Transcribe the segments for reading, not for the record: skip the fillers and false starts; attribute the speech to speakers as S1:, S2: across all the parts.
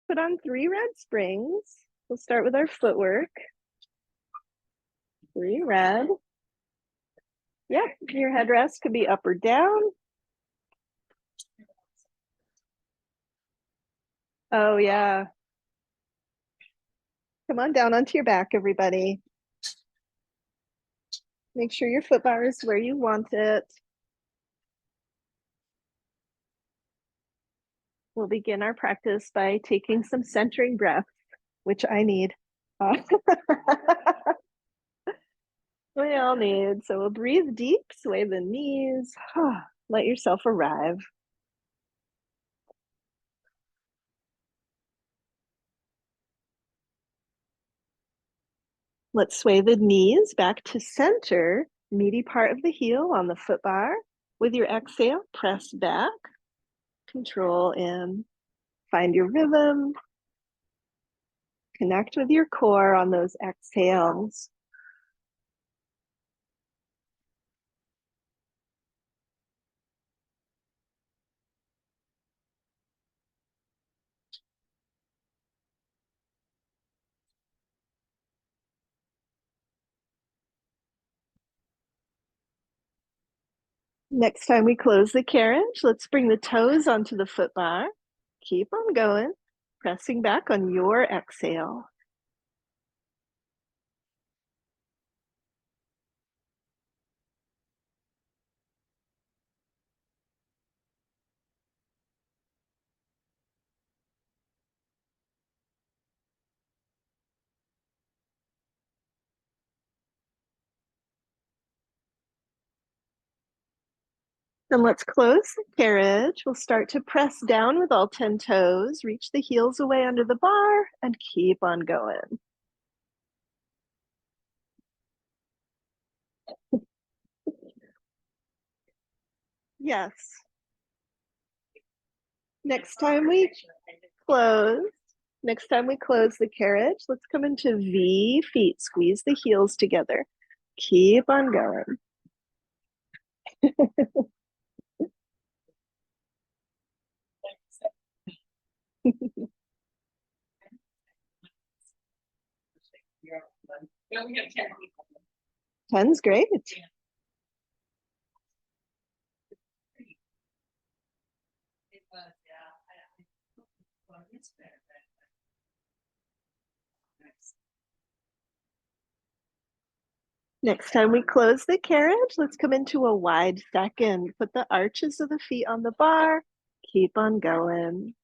S1: Put on 3 red springs. We'll start with our footwork. 3 red. Yep, your headrest could be up or down. Oh yeah. Come on down onto your back, everybody. Make sure your foot bar is where you want it. We'll begin our practice by taking some centering breaths, which I need. We all need. So we'll breathe deep, sway the knees. Let yourself arrive. Let's sway the knees back to center, meaty part of the heel on the foot bar. With your exhale, press back, control in, find your rhythm, connect with your core on those exhales. Next time we close the carriage, let's bring the toes onto the foot bar. Keep on going, pressing back on your exhale. Then let's close the carriage. We'll start to press down with all 10 toes, reach the heels away under the bar, and keep on going. Yes. Next time we close the carriage, let's come into V feet. Squeeze the heels together. Keep on going. Ten's great. Next time we close the carriage, let's come into a wide second. Put the arches of the feet on the bar. Keep on going.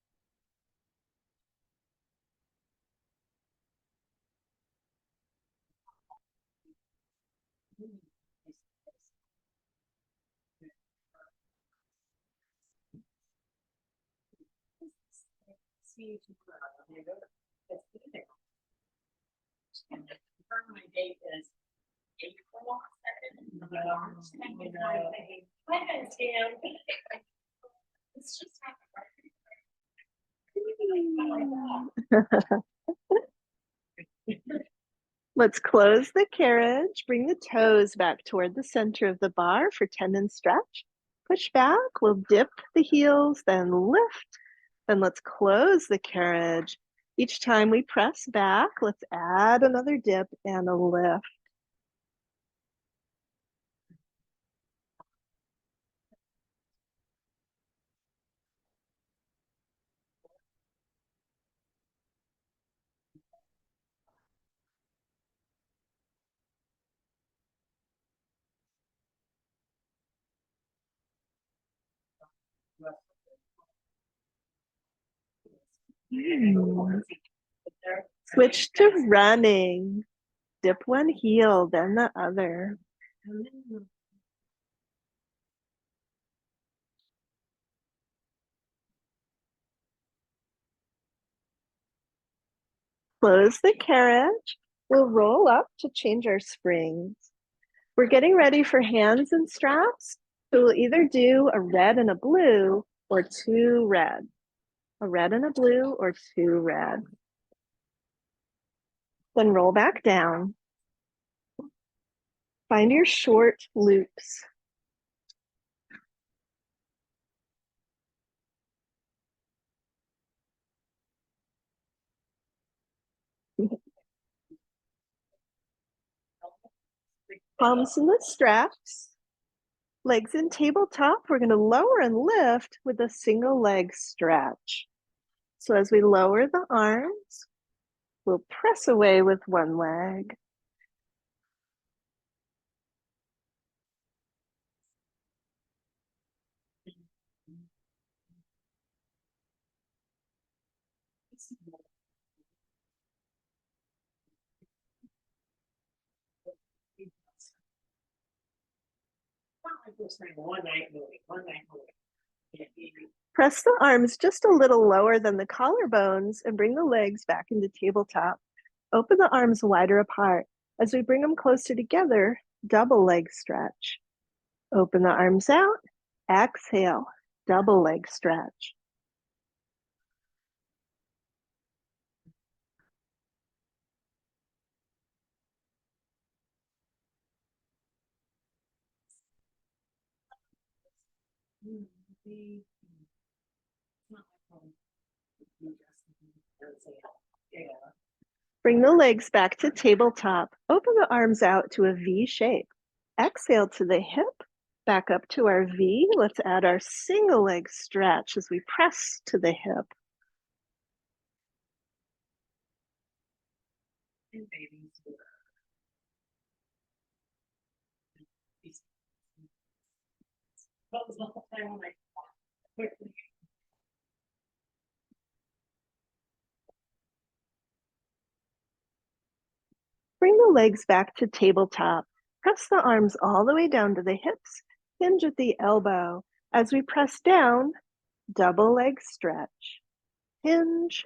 S2: My date is April 2nd. It's just
S1: Let's close the carriage. Bring the toes back toward the center of the bar for tendon stretch. Push back. We'll dip the heels, then lift. Then let's close the carriage. Each time we press back, let's add another dip and a lift. Switch to running. Dip one heel, then the other. Close the carriage. We'll roll up to change our springs. We're getting ready for hands and straps. So we'll either do a red and a blue or 2 red. A red and a blue or 2 red. Then roll back down. Find your short loops. Palms in the straps, legs in tabletop. We're going to lower and lift with a single leg stretch. So as we lower the arms, we'll press away with one leg. Press the arms just a little lower than the collarbones and bring the legs back into tabletop. Open the arms wider apart. As we bring them closer together, double leg stretch. Open the arms out, exhale, double leg stretch. Bring the legs back to tabletop. Open the arms out to a V shape. Exhale to the hip, back up to our V. Let's add our single leg stretch as we press to the hip. Bring the legs back to tabletop. Press the arms all the way down to the hips. Hinge at the elbow. As we press down, double leg stretch. Hinge,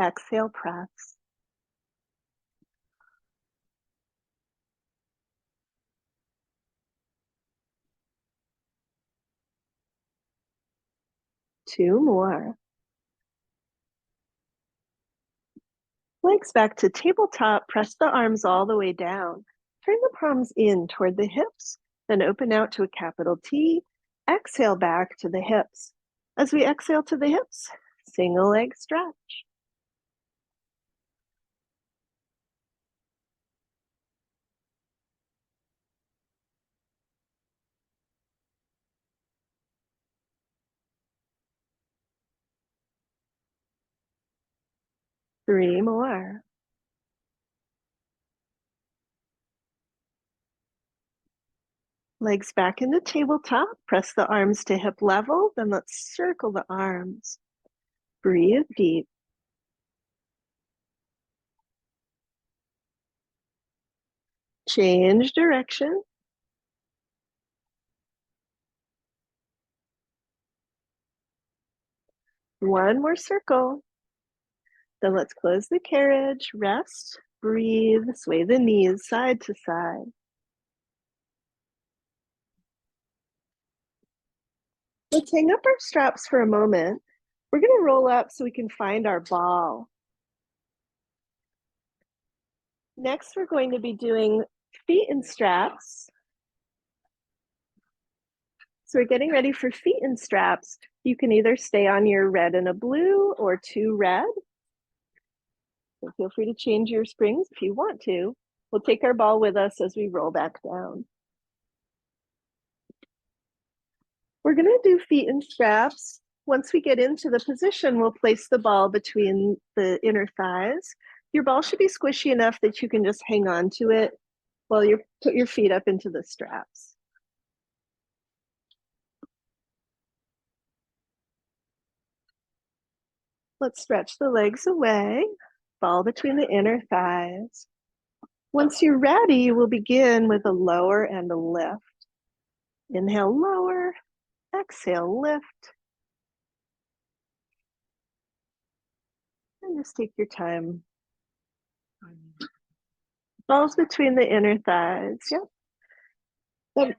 S1: exhale, press. Two more. Legs back to tabletop, press the arms all the way down. Turn the palms in toward the hips, then open out to a capital T. Exhale back to the hips. As we exhale to the hips, single leg stretch. Three more. Legs back into tabletop, press the arms to hip level, then let's circle the arms. Breathe deep. Change direction. One more circle. Then let's close the carriage, rest, breathe, sway the knees side to side. Let's hang up our straps for a moment. We're going to roll up so we can find our ball. Next, we're going to be doing feet and straps. So we're getting ready for feet and straps. You can either stay on your red and a blue or two red. So feel free to change your springs if you want to. We'll take our ball with us as we roll back down. We're going to do feet and straps. Once we get into the position, we'll place the ball between the inner thighs. Your ball should be squishy enough that you can just hang on to it while you put your feet up into the straps. Let's stretch the legs away, ball between the inner thighs. Once you're ready, we'll begin with a lower and a lift. Inhale, lower, exhale, lift. And just take your time. Balls between the inner thighs. Yep.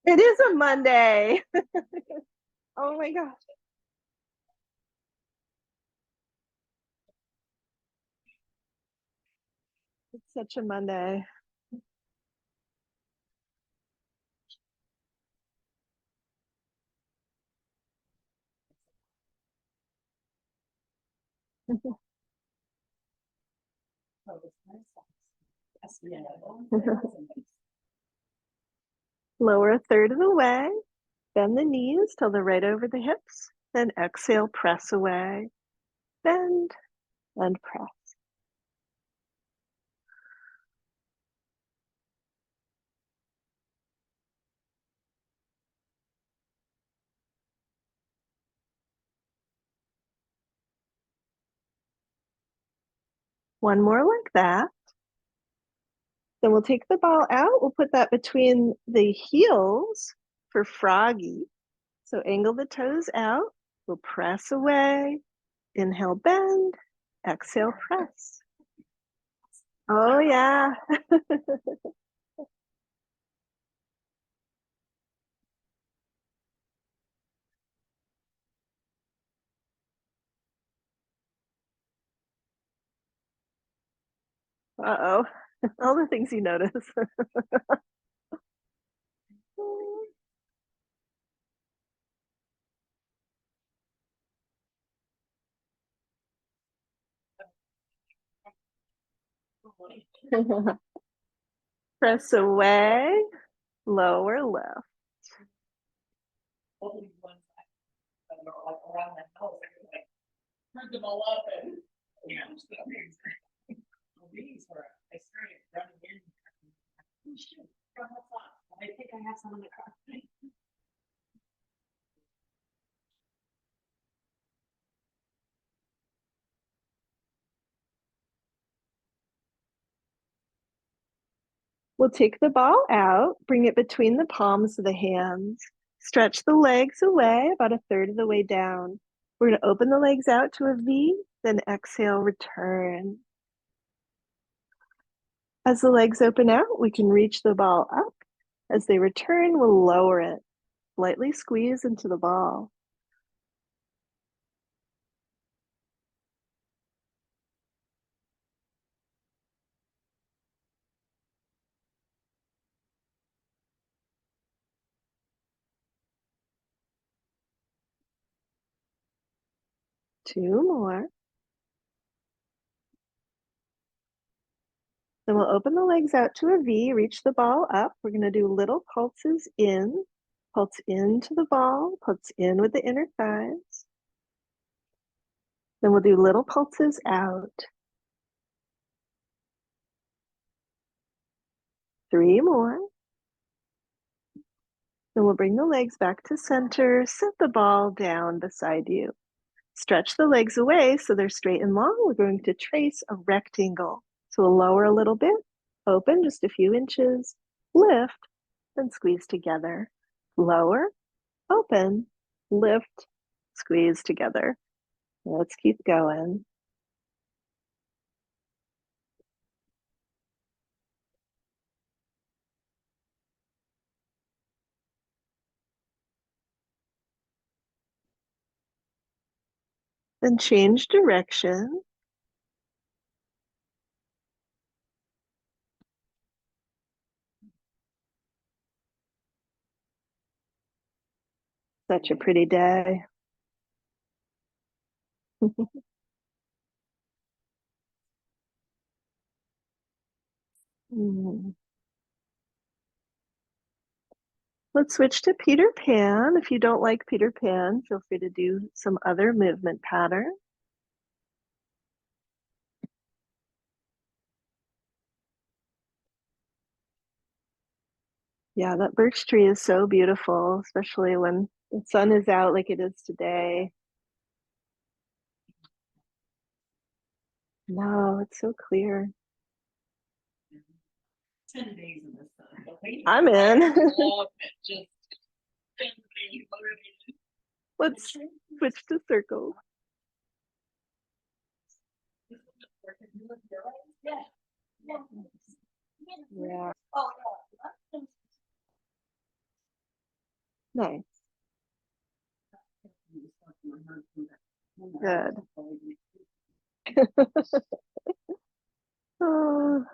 S1: It is a Monday. Oh my gosh. It's such a Monday. Lower a third of the way. Bend the knees till they're right over the hips. Then exhale, press away. Bend and press. One more like that. Then we'll take the ball out. We'll put that between the heels for froggy. So angle the toes out. We'll press away. Inhale, bend. Exhale, press. Oh, yeah. Uh-oh. All the things you notice. Press away, lower left.
S2: Heard them all up and these were I started running in. Oh, shoot, I think I have some in the car.
S1: We'll take the ball out, bring it between the palms of the hands, stretch the legs away about a third of the way down. We're going to open the legs out to a V, then exhale, return. As the legs open out, we can reach the ball up. As they return, we'll lower it. Lightly squeeze into the ball. Two more. Then we'll open the legs out to a V, reach the ball up. We're going to do little pulses in, pulse into the ball, pulse in with the inner thighs. Then we'll do little pulses out. 3 more. Then we'll bring the legs back to center, set the ball down beside you. Stretch the legs away so they're straight and long. We're going to trace a rectangle. So we'll lower a little bit, open just a few inches, lift, then squeeze together. Lower, open, lift, squeeze together. Let's keep going. Then change direction. Such a pretty day. Let's switch to Peter Pan. If you don't like Peter Pan, feel free to do some other movement pattern. Yeah, that birch tree is so beautiful, especially when the sun is out like it is today. No, it's so clear.
S2: 10 days in the sun.
S1: I'm in.
S2: Just
S1: Let's switch to circles. Yeah. Nice. Good. Oh.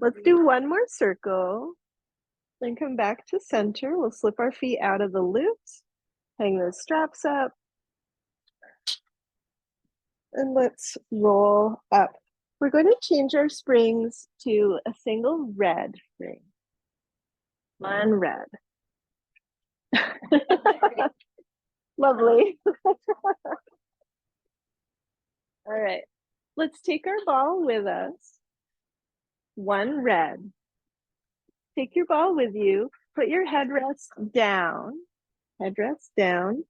S1: Let's do one more circle. Then come back to center. We'll slip our feet out of the loops, hang those straps up. And let's roll up. We're going to change our springs to a single red spring. One red. Lovely. All right. Let's take our ball with us. One red. Take your ball with you. Put your headrest down. Headrest down.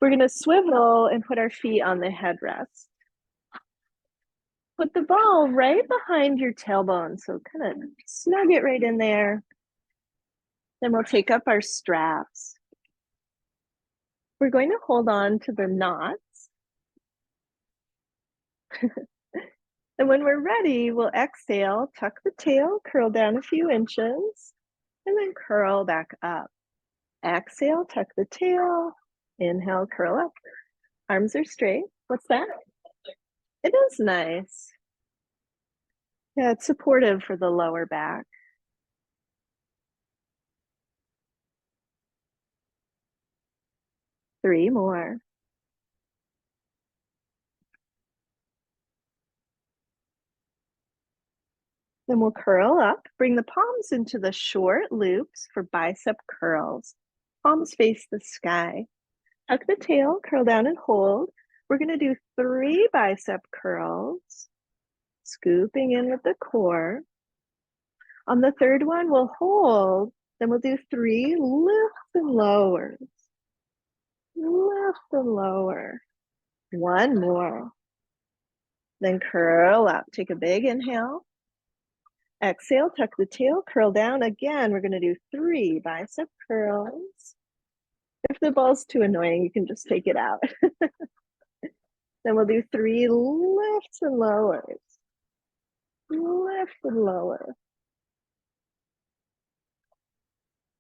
S1: We're going to swivel and put our feet on the headrest. Put the ball right behind your tailbone. So kind of snug it right in there. Then we'll take up our straps. We're going to hold on to the knots. And when we're ready, we'll exhale, tuck the tail, curl down a few inches, and then curl back up. Exhale, tuck the tail, inhale, curl up. Arms are straight. What's that? It is nice. Yeah, it's supportive for the lower back. Three more. Then we'll curl up, bring the palms into the short loops for bicep curls. Palms face the sky. Tuck the tail, curl down and hold. We're going to do 3 bicep curls, scooping in with the core. On the third one, we'll hold. Then we'll do 3 lifts and lowers. Lift and lower. One more. Then curl up. Take a big inhale. Exhale, tuck the tail, curl down. Again, we're going to do 3 bicep curls. If the ball's too annoying, you can just take it out. Then we'll do 3 lifts and lowers. Lift and lower.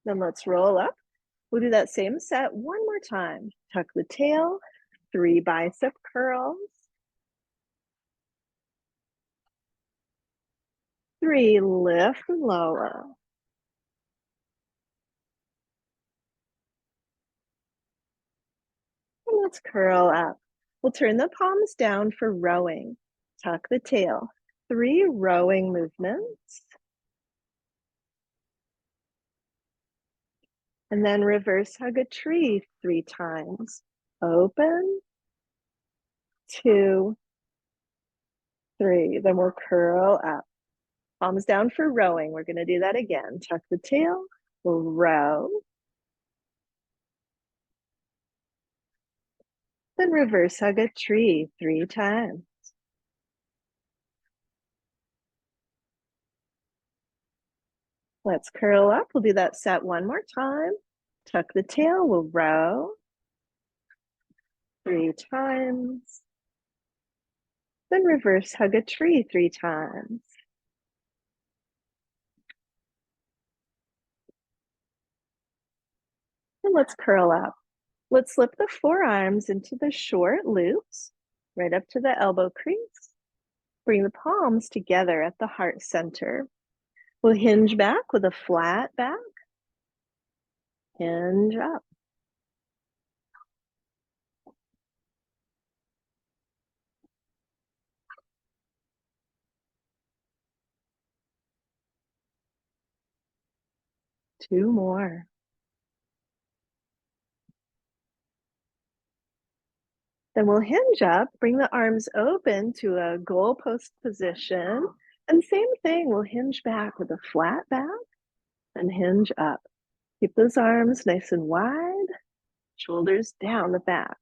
S1: Then let's roll up. We'll do that same set one more time. Tuck the tail, 3 bicep curls. 3 lift and lower. And let's curl up. We'll turn the palms down for rowing. Tuck the tail. 3 rowing movements. And then reverse hug a tree 3 times. Open, 2, 3. Then we'll curl up. Palms down for rowing. We're going to do that again. Tuck the tail, we'll row. Then reverse hug a tree 3 times. Let's curl up. We'll do that set one more time. Tuck the tail, we'll row 3 times. Then reverse hug a tree 3 times. And let's curl up. Let's slip the forearms into the short loops, right up to the elbow crease. Bring the palms together at the heart center. We'll hinge back with a flat back. Hinge up. Two more. Then we'll hinge up, bring the arms open to a goalpost position. And same thing, we'll hinge back with a flat back and hinge up. Keep those arms nice and wide, shoulders down the back.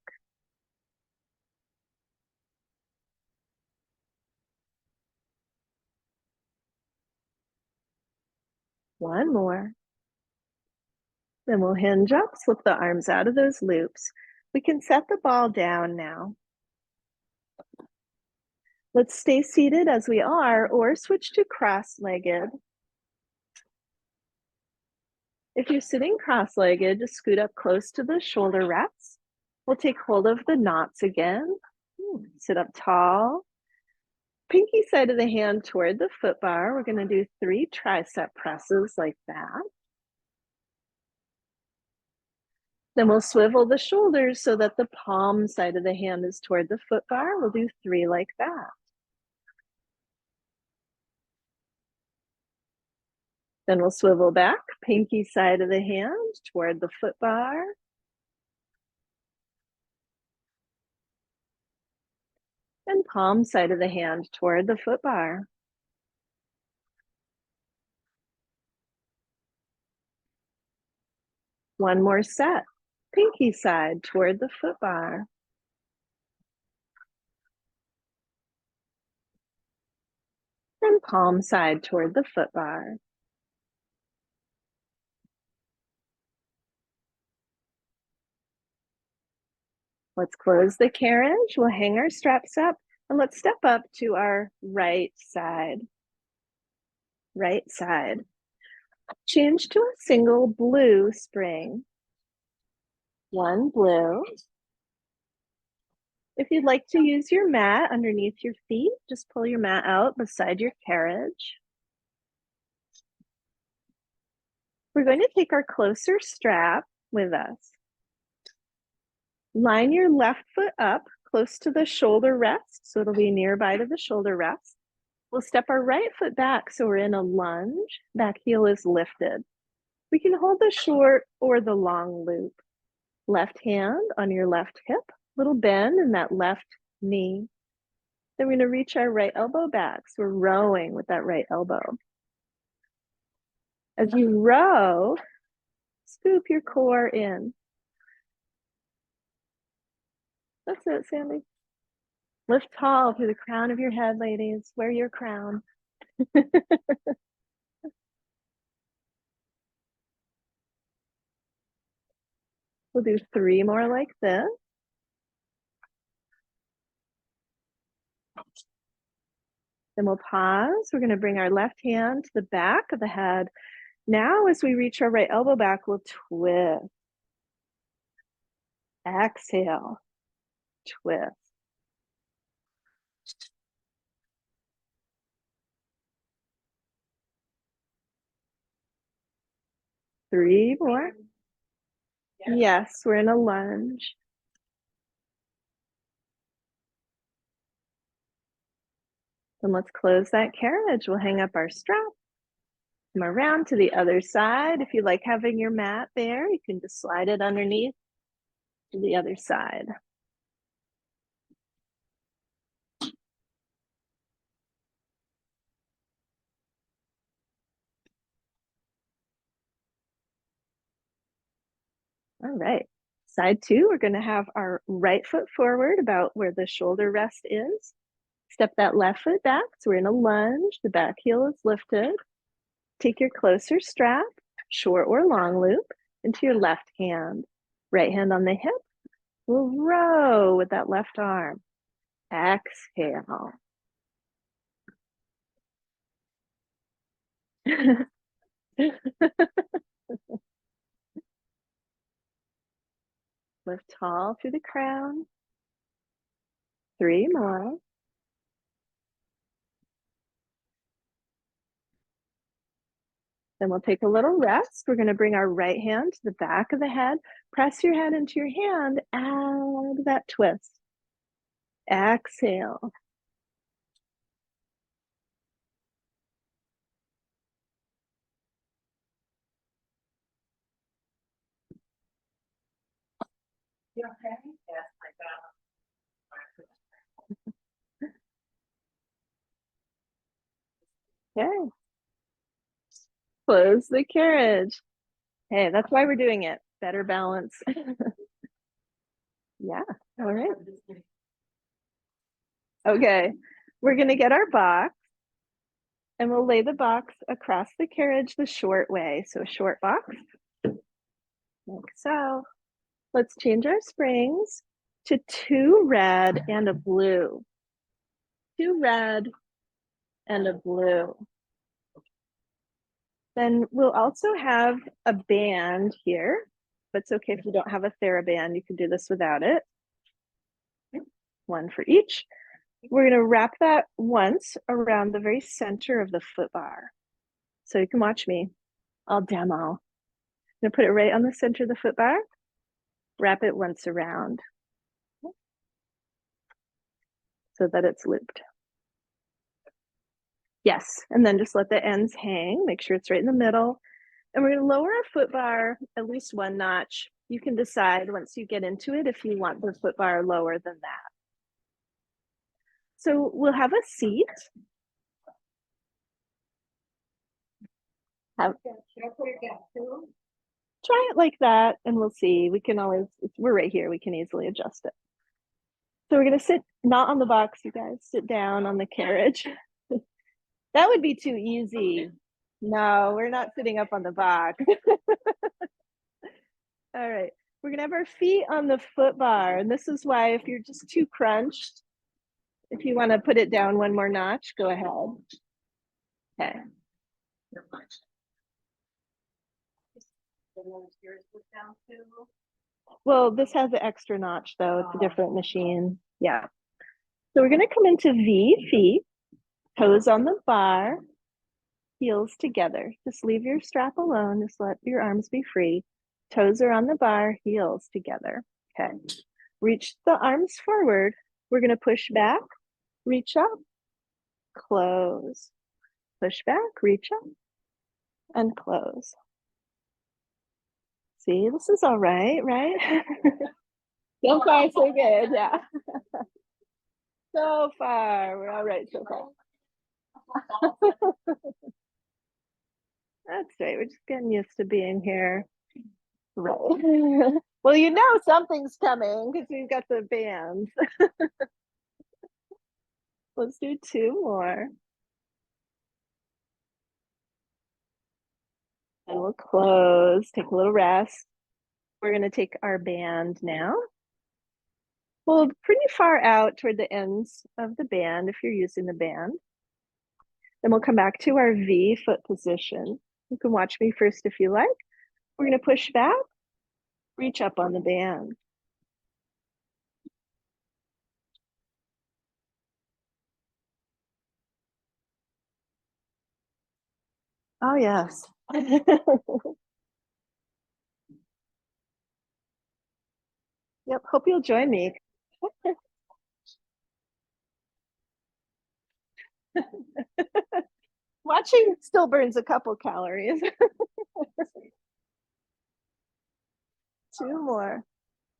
S1: One more. Then we'll hinge up, slip the arms out of those loops. We can set the ball down now. Let's stay seated as we are or switch to cross-legged. If you're sitting cross-legged, just scoot up close to the shoulder reps. We'll take hold of the knots again. Sit up tall. Pinky side of the hand toward the foot bar. We're going to do 3 tricep presses like that. Then we'll swivel the shoulders so that the palm side of the hand is toward the foot bar. We'll do 3 like that. Then we'll swivel back, pinky side of the hand toward the foot bar. And palm side of the hand toward the foot bar. One more set. Pinky side toward the foot bar. And palm side toward the foot bar. Let's close the carriage. We'll hang our straps up and let's step up to our right side. Right side. Change to a single blue spring. One blue. If you'd like to use your mat underneath your feet, just pull your mat out beside your carriage. We're going to take our closer strap with us. Line your left foot up close to the shoulder rest, so it'll be nearby to the shoulder rest. We'll step our right foot back so we're in a lunge. Back heel is lifted. We can hold the short or the long loop. Left hand on your left hip, little bend in that left knee. Then we're going to reach our right elbow back. So we're rowing with that right elbow. As you row, scoop your core in. That's it, Sandy. Lift tall through the crown of your head, ladies. Wear your crown. We'll do 3 more like this. Then we'll pause. We're going to bring our left hand to the back of the head. Now, as we reach our right elbow back, we'll twist. Exhale. Twist. Three more. Yes, we're in a lunge. Then let's close that carriage. We'll hang up our strap. Come around to the other side. If you like having your mat there, you can just slide it underneath to the other side. All right. Side 2, we're going to have our right foot forward about where the shoulder rest is. Step that left foot back. So we're in a lunge. The back heel is lifted. Take your closer strap, short or long loop, into your left hand. Right hand on the hip. We'll row with that left arm. Exhale. Lift tall through the crown. 3 more. Then we'll take a little rest. We're going to bring our right hand to the back of the head. Press your head into your hand. Add that twist. Exhale.
S2: You okay? Yes, I got
S1: Okay. Close the carriage. Hey, that's why we're doing it. Better balance. Yeah. All right. Okay. We're going to get our box and we'll lay the box across the carriage the short way. So a short box, like so. Let's change our springs to 2 red and a blue. 2 red and a blue. Then we'll also have a band here, but it's okay if you don't have a TheraBand, you can do this without it. 1 for each. We're going to wrap that once around the very center of the foot bar. So you can watch me. I'll demo. I'm going to put it right on the center of the foot bar. Wrap it once around so that it's looped. Yes, and then just let the ends hang. Make sure it's right in the middle. And we're going to lower our foot bar at least one notch. You can decide once you get into it if you want the foot bar lower than that. So we'll have a seat. Try it like that and we'll see. We can always, we're right here. We can easily adjust it. So we're going to sit not on the box, you guys. Sit down on the carriage. That would be too easy. No, we're not sitting up on the box. All right. We're going to have our feet on the foot bar. And this is why if you're just too crunched, if you want to put it down one more notch, go ahead. Okay. Well, this has an extra notch though. It's a different machine. Yeah. So we're going to come into V feet, toes on the bar, heels together. Just leave your strap alone. Just let your arms be free. Toes are on the bar, heels together. Okay. Reach the arms forward. We're going to push back, reach up, close. Push back, reach up, and close. See, this is all right, right? So far, so good, yeah. So far, we're all right so far. That's right, we're just getting used to being here. Right. Well, you know something's coming because we've got the bands. Let's do two more. And we'll close, take a little rest. We're going to take our band now. Hold pretty far out toward the ends of the band if you're using the band. Then we'll come back to our V foot position. You can watch me first if you like. We're going to push back, reach up on the band. Oh, yes. Yep, hope you'll join me. Watching still burns a couple calories. Two more.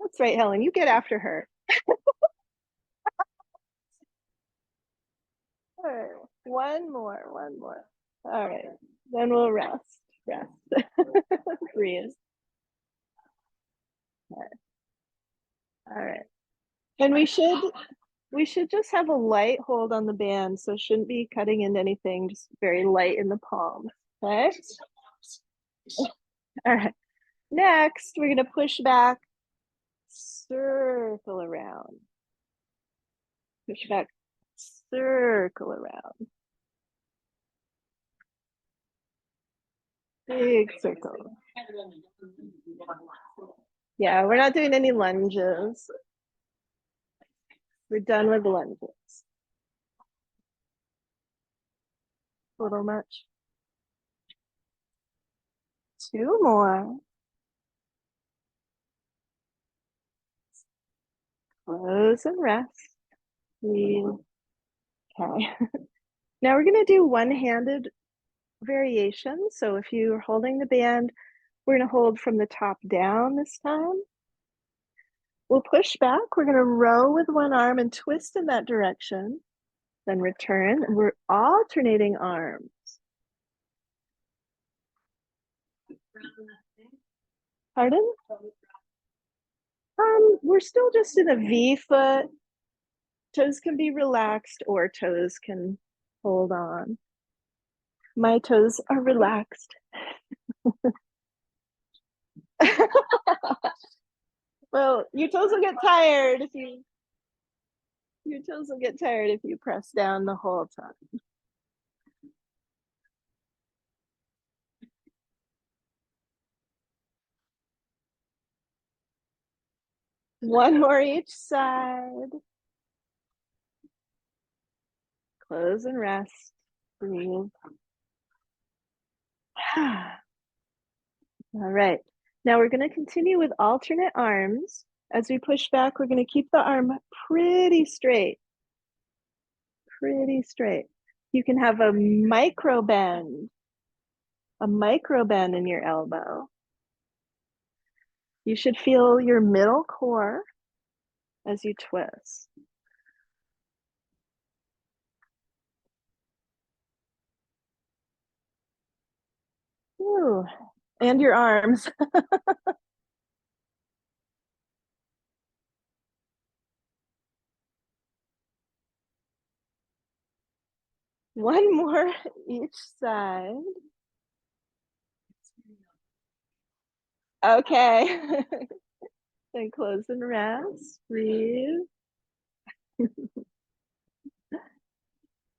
S1: That's right, Helen, you get after her. All right, one more. All right, then we'll rest. Breathe. All right. And we should just have a light hold on the band, so it shouldn't be cutting into anything, just very light in the palm. Okay. All right. Next, we're going to push back, circle around. Push back, circle around. Big circle. Yeah, we're not doing any lunges. We're done with lunges. A little much. Two more. Close and rest. Breathe. Okay. Now we're going to do one-handed variation. So if you're holding the band, we're going to hold from the top down this time. We'll push back. We're going to row with one arm and twist in that direction. Then return. And we're alternating arms. Pardon? We're still just in a V foot. Toes can be relaxed or toes can hold on. My toes are relaxed. Well, your toes will get tired if you press down the whole time. One more each side. Close and rest. Breathe. All right. Now we're going to continue with alternate arms. As we push back, we're going to keep the arm pretty straight. Pretty straight. You can have a micro bend in your elbow. You should feel your middle core as you twist. Ooh, and your arms. One more each side. Okay. Then close and rest. Breathe.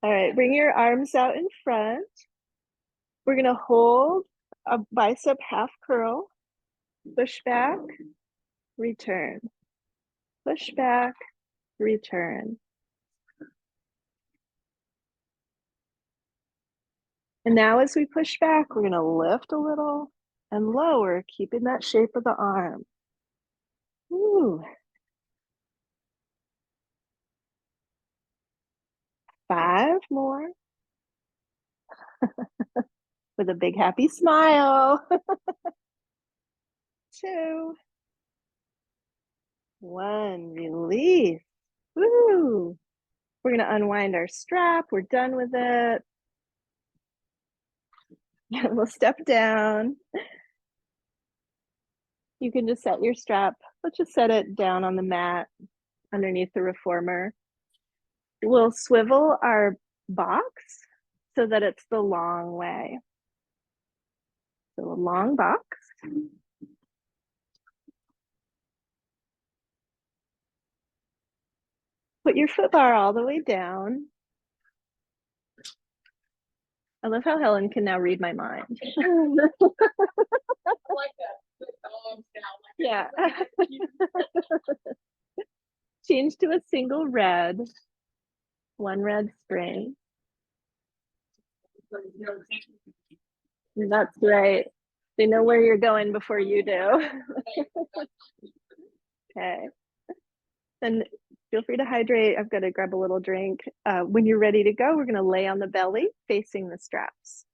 S1: All right, bring your arms out in front. We're going to hold a bicep half curl, push back, return. Push back, return. And now as we push back, we're going to lift a little and lower, keeping that shape of the arm. Ooh. 5 more. With a big happy smile. 2, 1, release. Woo! We're going to unwind our strap. We're done with it. We'll step down. You can just set your strap. Let's just set it down on the mat underneath the reformer. We'll swivel our box so that it's the long way. So a long box. Put your foot bar all the way down. I love how Helen can now read my mind. Yeah. Change to a single red. 1 red spring. That's right. They know where you're going before you do. Okay. Then feel free to hydrate. I've got to grab a little drink. When you're ready to go, we're going to lay on the belly facing the straps.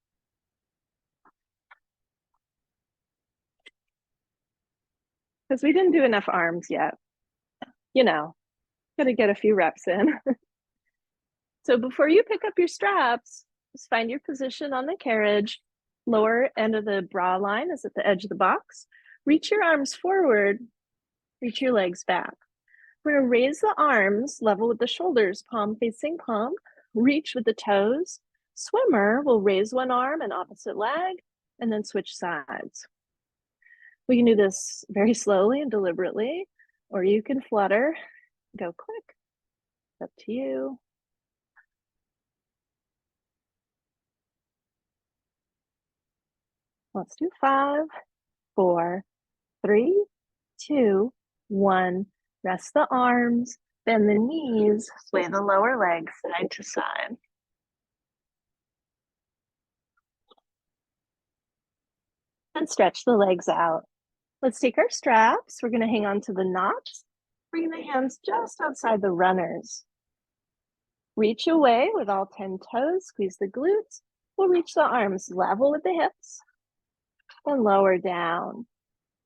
S1: Because we didn't do enough arms yet. You know, got to get a few reps in. So before you pick up your straps, just find your position on the carriage. Lower end of the bra line is at the edge of the box. Reach your arms forward, reach your legs back. We're going to raise the arms level with the shoulders, palm facing palm. Reach with the toes. Swimmer will raise one arm and opposite leg, and then switch sides. We can do this very slowly and deliberately, or you can flutter, go quick. It's up to you. Let's do 5, 4, 3, 2, 1. Rest the arms, bend the knees, sway the lower legs side to side. And stretch the legs out. Let's take our straps. We're going to hang on to the knots. Bring the hands just outside the runners. Reach away with all 10 toes. Squeeze the glutes. We'll reach the arms level with the hips and lower down.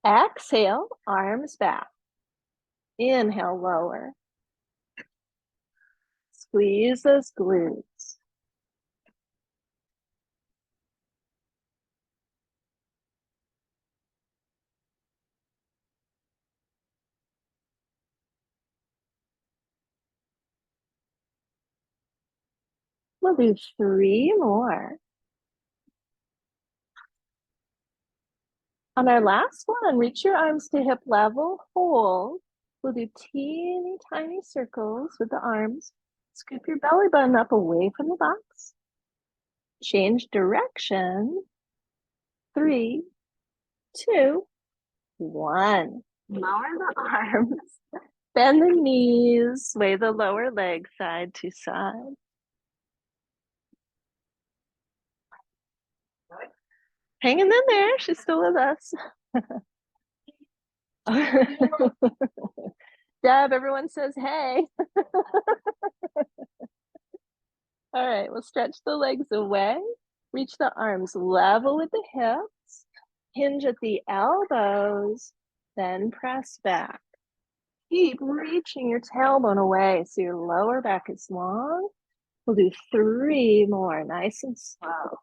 S1: Exhale, arms back. Inhale, lower. Squeeze those glutes. We'll do 3 more. On our last one, reach your arms to hip level, hold. We'll do teeny tiny circles with the arms. Scoop your belly button up away from the box. Change direction. 3, 2, 1. Lower the arms. Bend the knees. Sway the lower leg side to side. Hanging in there. She's still with us. Deb, everyone says hey. All right, we'll stretch the legs away. Reach the arms level with the hips. Hinge at the elbows, then press back. Keep reaching your tailbone away so your lower back is long. We'll do 3 more, nice and slow.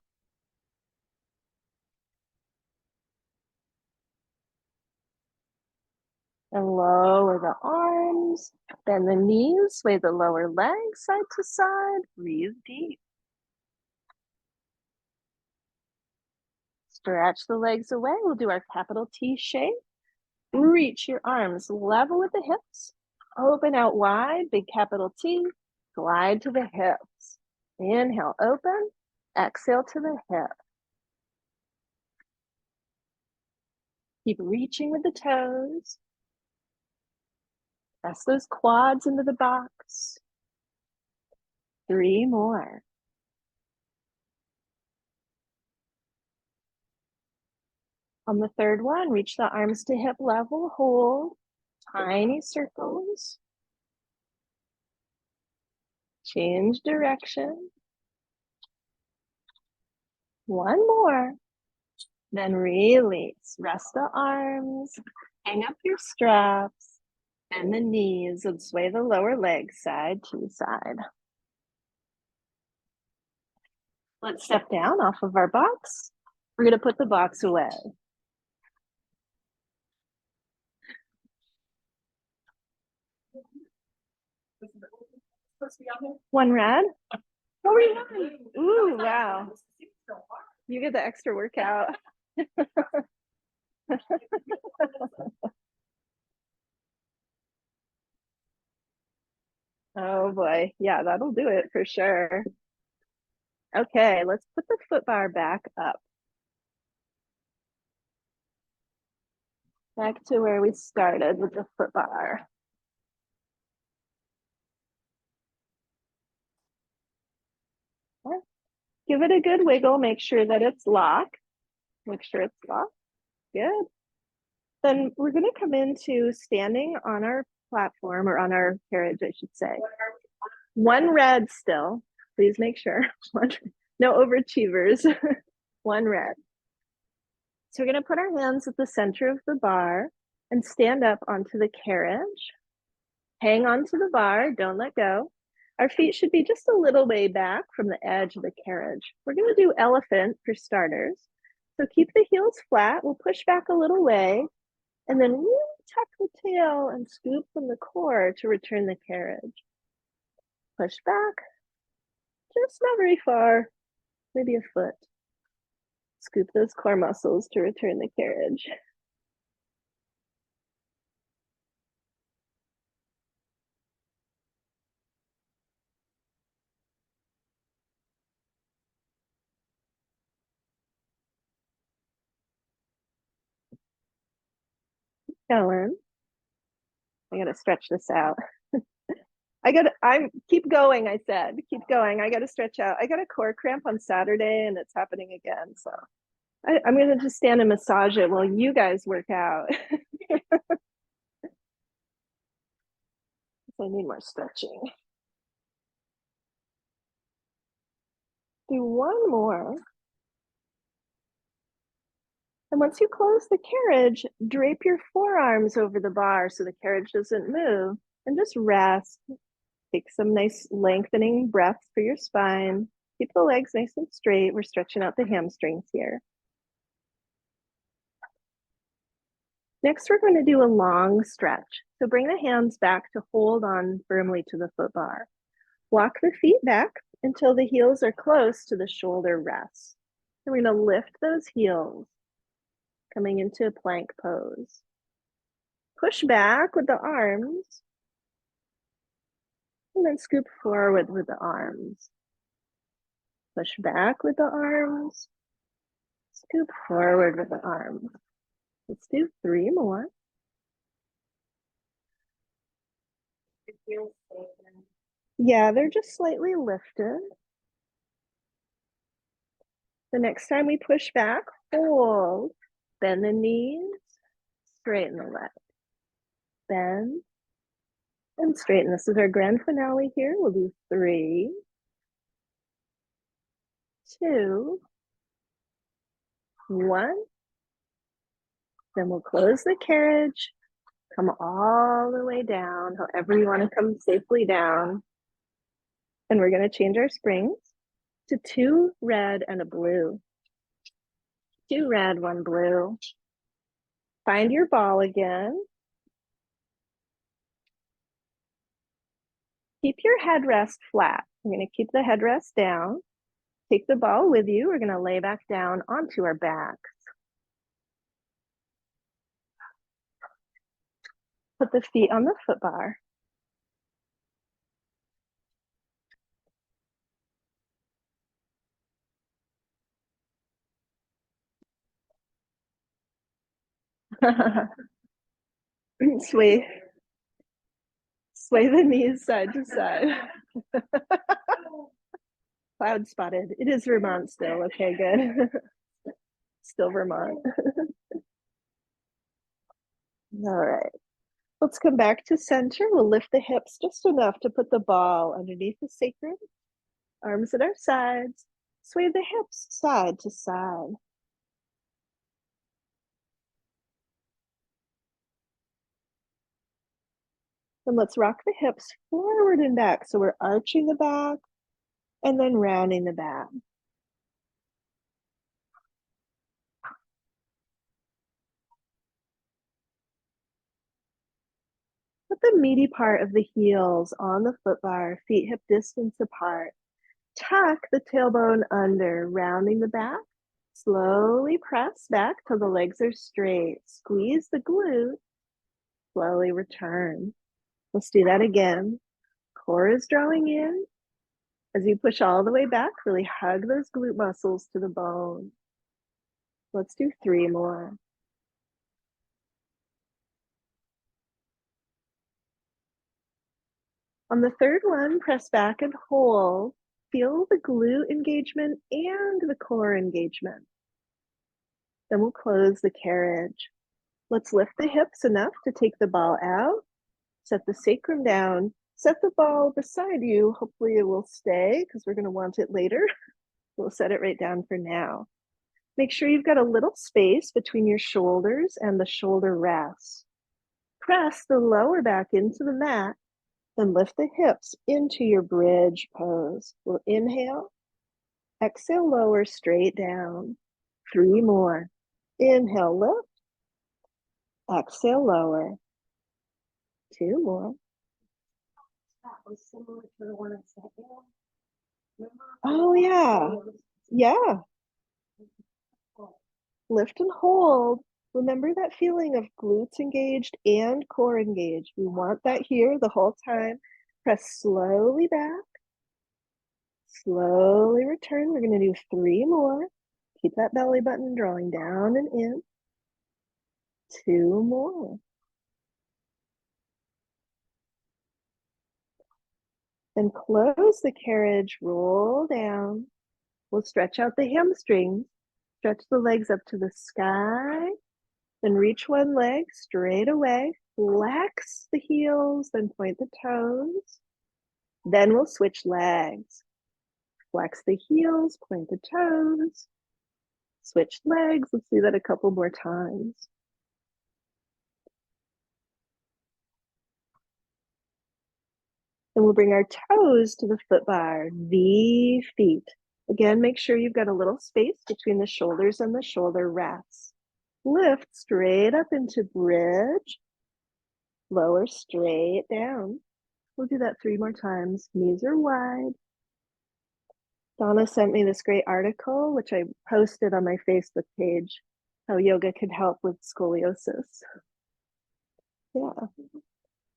S1: And lower the arms, bend the knees, sway the lower leg side to side, breathe deep. Stretch the legs away. We'll do our capital T shape. Reach your arms level with the hips. Open out wide, big capital T. Glide to the hips. Inhale, open. Exhale to the hip. Keep reaching with the toes. Press those quads into the box. 3 more. On the third one, reach the arms to hip level, hold. Tiny circles. Change direction. 1 more. Then release. Rest the arms. Hang up your straps. Bend the knees and sway the lower leg side to side. Let's step down off of our box. We're going to put the box away. One red. Oh, ooh, wow. You get the extra workout. Oh boy. Yeah, that'll do it for sure. Okay, let's put the foot bar back up. Back to where we started with the foot bar. Give it a good wiggle. Make sure that it's locked. Make sure it's locked. Good. Then we're going to come into standing on our platform, or on our carriage, I should say. 1 red still. Please make sure. No overachievers. 1 red. So we're going to put our hands at the center of the bar and stand up onto the carriage. Hang on to the bar. Don't let go. Our feet should be just a little way back from the edge of the carriage. We're going to do elephant for starters. So keep the heels flat. We'll push back a little way and then really tuck the tail and scoop from the core to return the carriage. Push back, just not very far, maybe a foot. Scoop those core muscles to return the carriage. Going. I gotta stretch this out. Keep going, I said. Keep going. I gotta stretch out. I got a core cramp on Saturday and it's happening again. So I'm gonna just stand and massage it while you guys work out. I need more stretching. Do 1 more. And once you close the carriage, drape your forearms over the bar so the carriage doesn't move, and just rest. Take some nice lengthening breaths for your spine. Keep the legs nice and straight. We're stretching out the hamstrings here. Next, we're going to do a long stretch. So bring the hands back to hold on firmly to the foot bar. Walk the feet back until the heels are close to the shoulder rests. And we're going to lift those heels, coming into a plank pose. Push back with the arms, and then scoop forward with the arms. Push back with the arms, scoop forward with the arms. Let's do 3 more. Yeah, they're just slightly lifted. The next time we push back, hold, bend the knees, straighten the legs. bend, and straighten. This is our grand finale here. We'll do 3, 2, 1. Then we'll close the carriage, come all the way down, however you want to come safely down. And we're going to change our springs to 2 red and a blue. 2 red, 1 blue. Find your ball again. Keep your headrest flat. We're going to keep the headrest down. Take the ball with you. We're going to lay back down onto our backs. Put the feet on the foot bar. sway the knees side to side. Cloud spotted. It is Vermont still. Okay, good. Still Vermont. All right. Let's come back to center. We'll lift the hips just enough to put the ball underneath the sacrum. Arms at our sides. Sway the hips side to side. And let's rock the hips forward and back. So we're arching the back and then rounding the back. Put the meaty part of the heels on the foot bar, feet hip distance apart. Tuck the tailbone under, rounding the back. Slowly press back till the legs are straight. Squeeze the glute. Slowly return. Let's do that again. Core is drawing in. As you push all the way back, really hug those glute muscles to the bone. Let's do 3 more. On the third one, press back and hold. Feel the glute engagement and the core engagement. Then we'll close the carriage. Let's lift the hips enough to take the ball out. Set the sacrum down. Set the ball beside you. Hopefully it will stay because we're going to want it later. We'll set it right down for now. Make sure you've got a little space between your shoulders and the shoulder rest. Press the lower back into the mat. Then lift the hips into your bridge pose. We'll inhale. Exhale, lower straight down. 3 more. Inhale, lift. Exhale, lower. 2 more.
S2: That was similar to the one I sent you. Remember?
S1: Oh, yeah. Yeah. Lift and hold. Remember that feeling of glutes engaged and core engaged. We want that here the whole time. Press slowly back. Slowly return. We're going to do 3 more. Keep that belly button drawing down and in. 2 more. Then close the carriage, roll down. We'll stretch out the hamstrings. Stretch the legs up to the sky. Then reach one leg straight away. Flex the heels, then point the toes. Then we'll switch legs. Flex the heels, point the toes. Switch legs. Let's do that a couple more times. And we'll bring our toes to the foot bar, V feet. Again, make sure you've got a little space between the shoulders and the shoulder rests. Lift straight up into bridge. Lower straight down. We'll do that 3 more times. Knees are wide. Donna sent me this great article, which I posted on my Facebook page, how yoga could help with scoliosis. Yeah.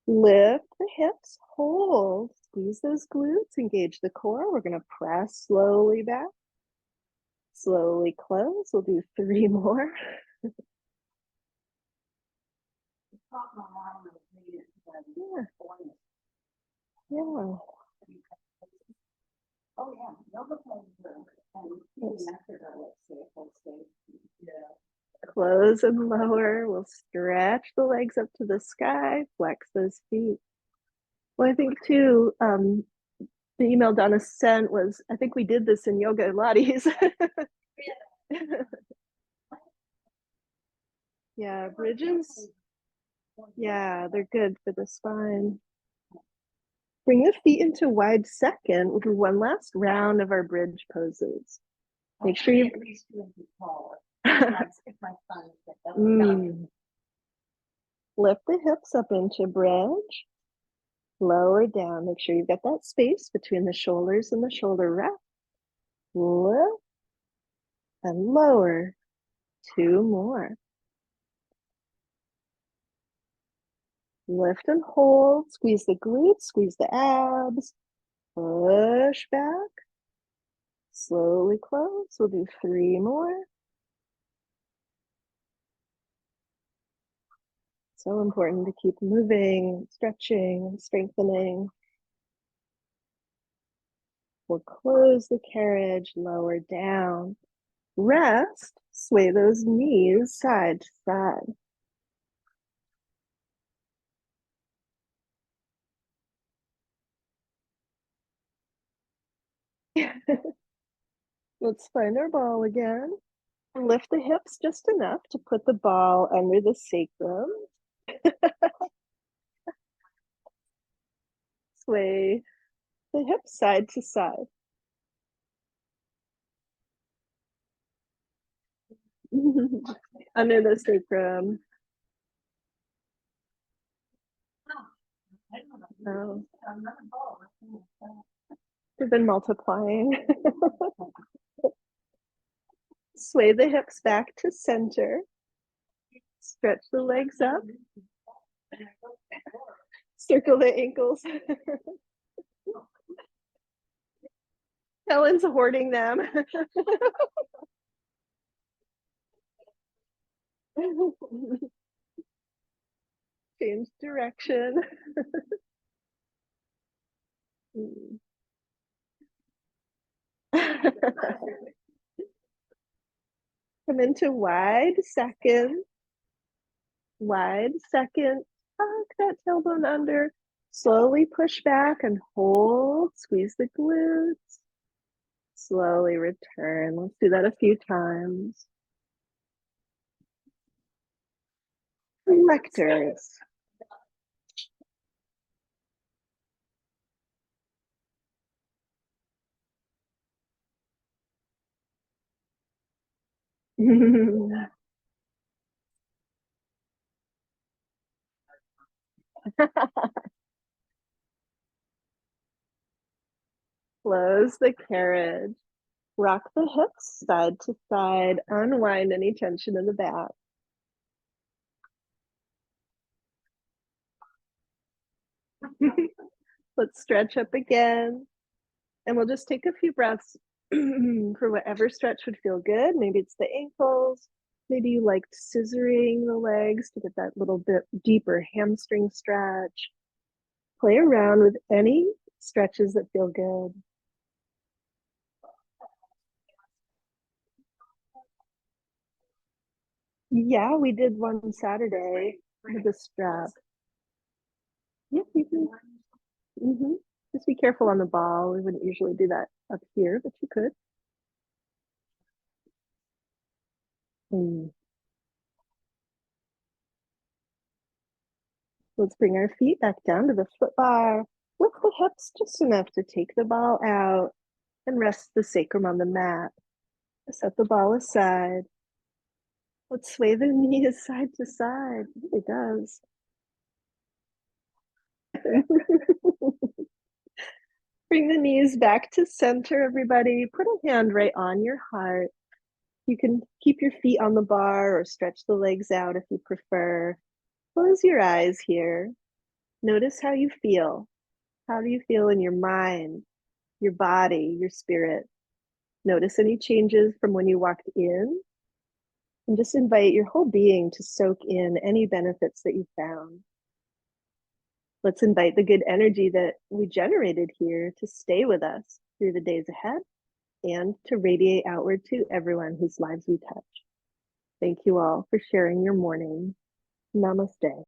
S1: Lift the hips, hold, squeeze those glutes, engage the core. We're going to press slowly back, slowly close. We'll do 3 more. Yeah. Yeah.
S2: Oh, yeah. Yoga poses and eating after that, let's say, full state. Yeah.
S1: close and lower. We'll stretch the legs up to the sky, flex those feet. Well, I think too, the email Donna sent was, I think we did this in yoga Pilates. Yeah, bridges. Yeah, they're good for the spine. Bring the feet into wide second. We'll do one last round of our bridge poses. Make sure you. Lift the hips up into bridge. Lower down. Make sure you've got that space between the shoulders and the shoulder rest. Lift and lower. 2 more. Lift and hold. Squeeze the glutes, squeeze the abs. Push back. Slowly close. We'll do 3 more. So important to keep moving, stretching, strengthening. We'll close the carriage, lower down. Rest, sway those knees side to side. Let's find our ball again. Lift the hips just enough to put the ball under the sacrum. Sway the hips side to side. Under the sacrum. Oh. They've been multiplying. Sway the hips back to center. Stretch the legs up. Circle the ankles. Helen's hoarding them. Change direction. Come into wide second. Wide second. Tuck that tailbone under. Slowly push back and hold. Squeeze the glutes. Slowly return. Let's do that a few times. Reflectors. Close the carriage. Rock the hips side to side. Unwind any tension in the back. Let's stretch up again. And we'll just take a few breaths for whatever stretch would feel good. Maybe it's the ankles. Maybe you liked scissoring the legs to get that little bit deeper hamstring stretch. Play around with any stretches that feel good. Yeah, we did one Saturday with the strap. Yep, you can. Just be careful on the ball. We wouldn't usually do that up here, but you could. Let's bring our feet back down to the foot bar. Lift the hips just enough to take the ball out and rest the sacrum on the mat. Set the ball aside. Let's sway the knees side to side. It does. Bring the knees back to center, everybody. Put a hand right on your heart. You can keep your feet on the bar or stretch the legs out if you prefer. Close your eyes here. Notice how you feel. How do you feel in your mind, your body, your spirit? Notice any changes from when you walked in. And just invite your whole being to soak in any benefits that you found. Let's invite the good energy that we generated here to stay with us through the days ahead and to radiate outward to everyone whose lives we touch. Thank you all for sharing your morning. Namaste.